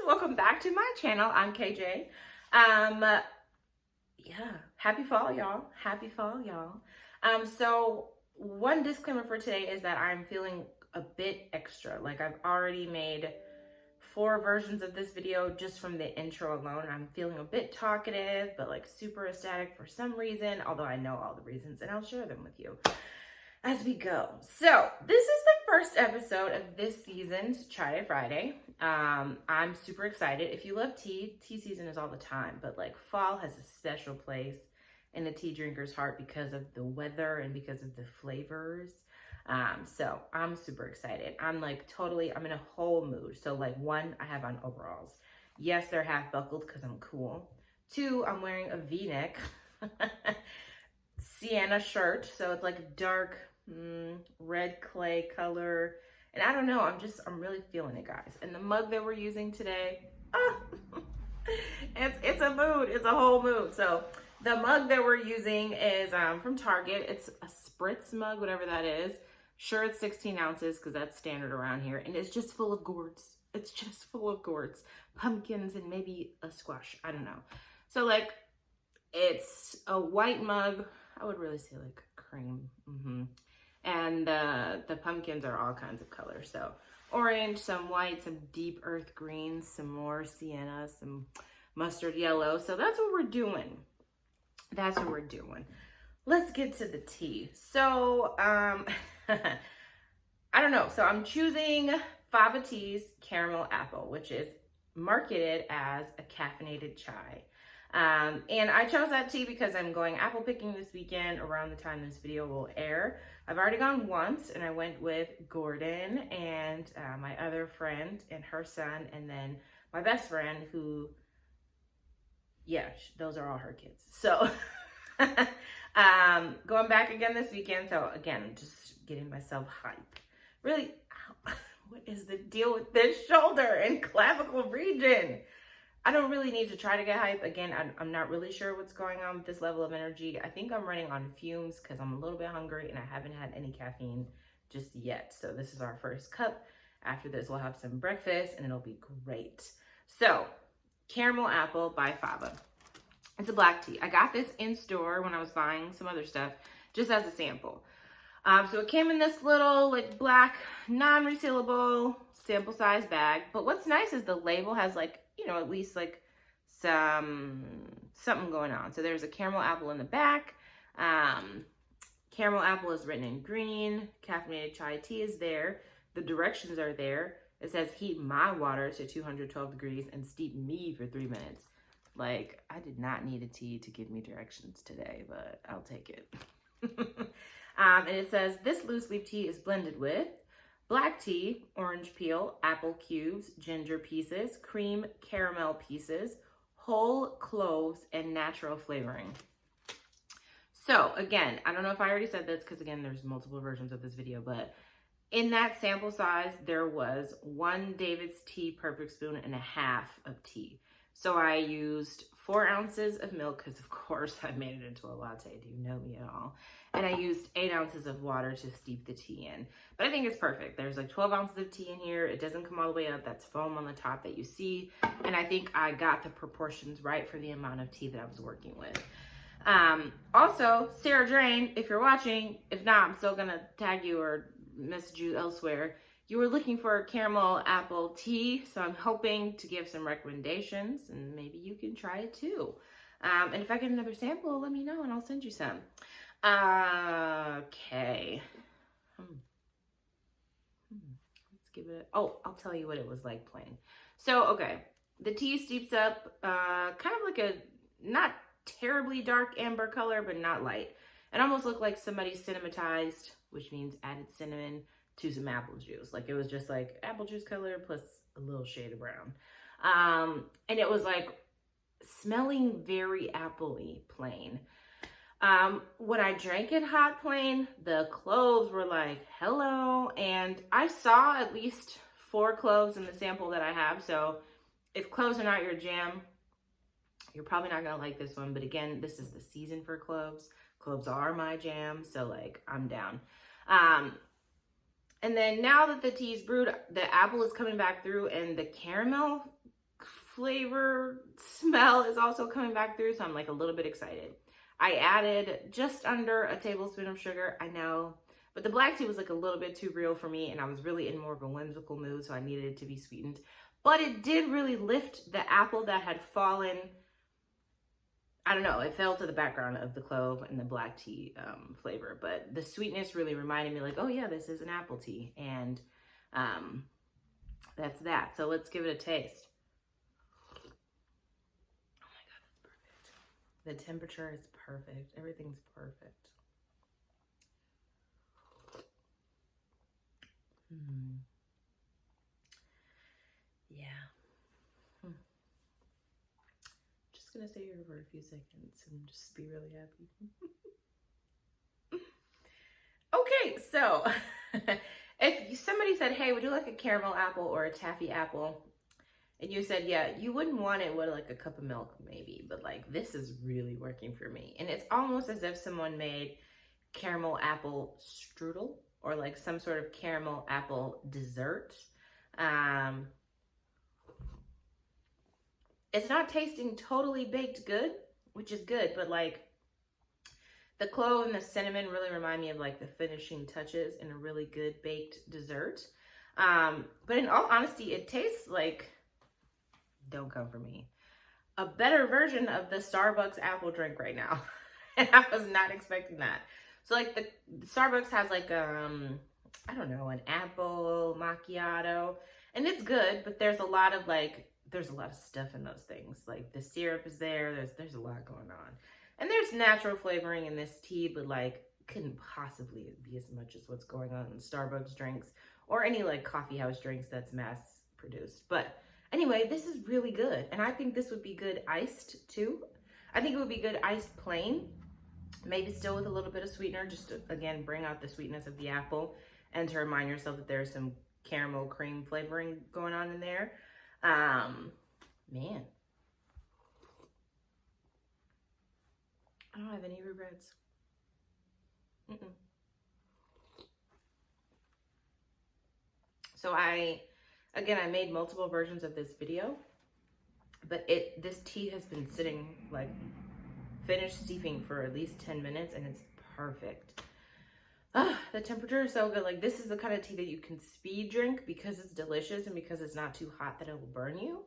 welcome back to my channel. I'm KJ. Happy fall, y'all. Happy fall, y'all. So one disclaimer for today is that I'm feeling a bit extra. Like, I've already made 4 versions of this video just from the intro alone. I'm feeling a bit talkative, but like super ecstatic for some reason, although I know all the reasons and I'll share them with you as we go. So this is the first episode of this season's Chai Friday. I'm super excited. If you love tea season is all the time, but like fall has a special place in a tea drinker's heart because of the weather and because of the flavors. So I'm super excited. I'm in a whole mood. So like 1, I have on overalls. Yes, they're half buckled because I'm cool. 2, I'm wearing a V-neck sienna shirt. So it's like a dark red clay color. And I don't know, I'm really feeling it, guys. And the mug that we're using today, it's a mood. It's a whole mood. So the mug that we're using is from Target. It's a spritz mug, whatever that is. Sure, it's 16 ounces because that's standard around here. And it's just full of gourds. It's just full of gourds. Pumpkins and maybe a squash. I don't know. So like, it's a white mug. I would really say like cream. And the pumpkins are all kinds of colors. So orange, some white, some deep earth greens, some more sienna, some mustard yellow. So that's what we're doing. That's what we're doing. Let's get to the tea. So, I don't know. So I'm choosing Fava Tea's Caramel Apple, which is marketed as a caffeinated chai. And I chose that tea because I'm going apple picking this weekend around the time this video will air. I've already gone once, and I went with Gordon and my other friend and her son, and then my best friend who, yeah, those are all her kids. So going back again this weekend. So again, just getting myself hype. Really, what is the deal with this shoulder and clavicle region? I don't really need to try to get hype. Again, I'm not really sure what's going on with this level of energy. I think I'm running on fumes because I'm a little bit hungry and I haven't had any caffeine just yet. So this is our first cup. After this, we'll have some breakfast and it'll be great. So, Caramel Apple by Fava. It's a black tea. I got this in store when I was buying some other stuff just as a sample. So it came in this little like black non-resealable sample size bag. But what's nice is the label has like, you know, at least like something going on. So there's a caramel apple in the back. Caramel apple is written in green. Caffeinated chai tea is there. The directions are there. It says heat my water to 212 degrees and steep me for 3 minutes. Like, I did not need a tea to give me directions today, but I'll take it. And it says this loose leaf tea is blended with black tea, orange peel, apple cubes, ginger pieces, cream caramel pieces, whole cloves, and natural flavoring. So again, I don't know if I already said this because again, there's multiple versions of this video, but in that sample size, there was 1 David's Tea perfect spoon and a half of tea. So I used 4 ounces of milk because of course I made it into a latte. Do you know me at all? And I used 8 ounces of water to steep the tea in. But I think it's perfect. There's like 12 ounces of tea in here. It doesn't come all the way up. That's foam on the top that you see. And I think I got the proportions right for the amount of tea that I was working with. Also, Sarah Drain, if you're watching, if not, I'm still gonna tag you or message you elsewhere. You were looking for caramel apple tea, so I'm hoping to give some recommendations and maybe you can try it too. And if I get another sample, let me know and I'll send you some. Okay. Let's give it, oh, I'll tell you what it was like plain. So, okay, the tea steeps up kind of like a not terribly dark amber color, but not light. It almost looked like somebody cinematized, which means added cinnamon to some apple juice. Like it was just like apple juice color plus a little shade of brown. And it was like smelling very apple-y plain. When I drank it hot plain, the cloves were like, hello. And I saw at least 4 cloves in the sample that I have. So if cloves are not your jam, you're probably not gonna like this one. But again, this is the season for cloves. Cloves are my jam. So like, I'm down. And then now that the tea's brewed, the apple is coming back through and the caramel flavor smell is also coming back through, so I'm like a little bit excited. I added just under a tablespoon of sugar, I know, but the black tea was like a little bit too real for me, and I was really in more of a whimsical mood, so I needed it to be sweetened. But it did really lift the apple that had fallen. I don't know, it fell to the background of the clove and the black tea flavor, but the sweetness really reminded me like, oh yeah, this is an apple tea, and that's that. So let's give it a taste. Oh my God, that's perfect. The temperature is perfect. Everything's perfect. Yeah. Just gonna stay here for a few seconds and just be really happy. Okay, so if somebody said, hey, would you like a caramel apple or a taffy apple? And you said, yeah, you wouldn't want it with like a cup of milk maybe, but like this is really working for me. And it's almost as if someone made caramel apple strudel or like some sort of caramel apple dessert. It's not tasting totally baked good, which is good, but like the clove and the cinnamon really remind me of like the finishing touches in a really good baked dessert. But in all honesty, it tastes like, don't come for me, a better version of the Starbucks apple drink right now. And I was not expecting that. So like the Starbucks has like, I don't know, an apple macchiato, and it's good, but there's a lot of stuff in those things. Like the syrup is there, there's a lot going on. And there's natural flavoring in this tea, but like couldn't possibly be as much as what's going on in Starbucks drinks or any like coffee house drinks that's mass produced. But anyway, this is really good. And I think this would be good iced too. I think it would be good iced plain, maybe still with a little bit of sweetener, just to, again, bring out the sweetness of the apple and to remind yourself that there's some caramel cream flavoring going on in there. Man, I don't have any regrets. So I made multiple versions of this video, but this tea has been sitting like finished steeping for at least 10 minutes and it's perfect. The temperature is so good. Like this is the kind of tea that you can speed drink because it's delicious and because it's not too hot that it will burn you.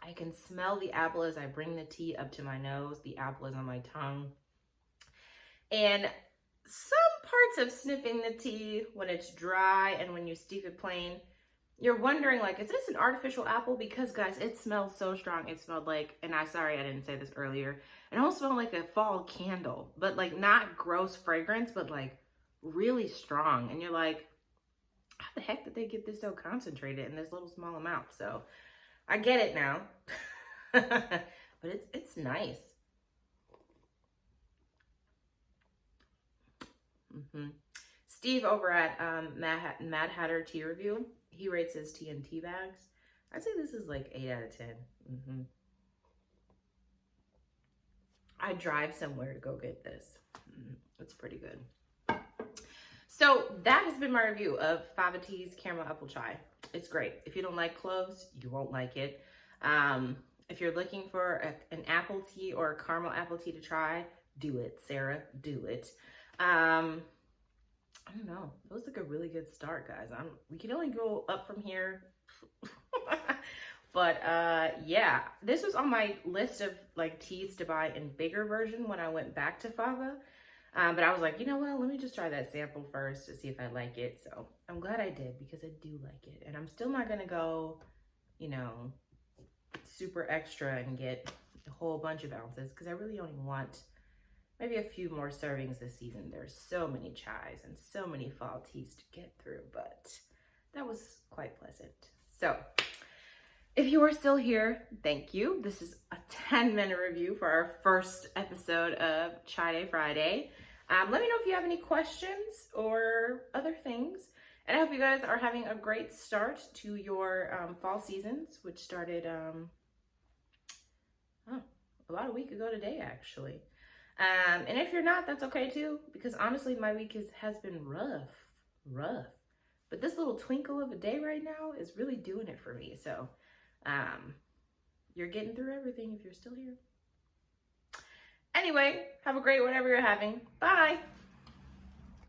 I can smell the apple as I bring the tea up to my nose. The apple is on my tongue. And some parts of sniffing the tea when it's dry and when you steep it plain, you're wondering like, is this an artificial apple? Because guys, it smells so strong. It smelled like, and sorry I didn't say this earlier, it almost smelled like a fall candle, but like not gross fragrance, but like really strong. And you're like, how the heck did they get this so concentrated in this little small amount? So I get it now, but it's nice. Steve over at Mad Hatter Tea Review, he rates his tea in tea bags. I'd say this is like 8 out of 10. I drive somewhere to go get this. It's pretty good. So that has been my review of Fava Tea's Caramel Apple Chai. It's great. If you don't like cloves, you won't like it. If you're looking for an apple tea or a caramel apple tea to try, do it, Sarah. Do it. I don't know. It was like a really good start, guys. We can only go up from here. But yeah, this was on my list of like teas to buy in bigger version when I went back to Fava. But I was like, you know what? Let me just try that sample first to see if I like it. So I'm glad I did because I do like it. And I'm still not going to go, you know, super extra and get a whole bunch of ounces because I really only want maybe a few more servings this season. There's so many chais and so many fall teas to get through, but that was quite pleasant. So if you are still here, thank you. This is a 10-minute review for our first episode of Chai Day Friday. Let me know if you have any questions or other things. And I hope you guys are having a great start to your fall seasons, which started about a week ago today, actually. And if you're not, that's okay too, because honestly, my week has been rough. But But this little twinkle of a day right now is really doing it for me. So you're getting through everything if you're still here. Anyway, have a great whatever you're having. Bye.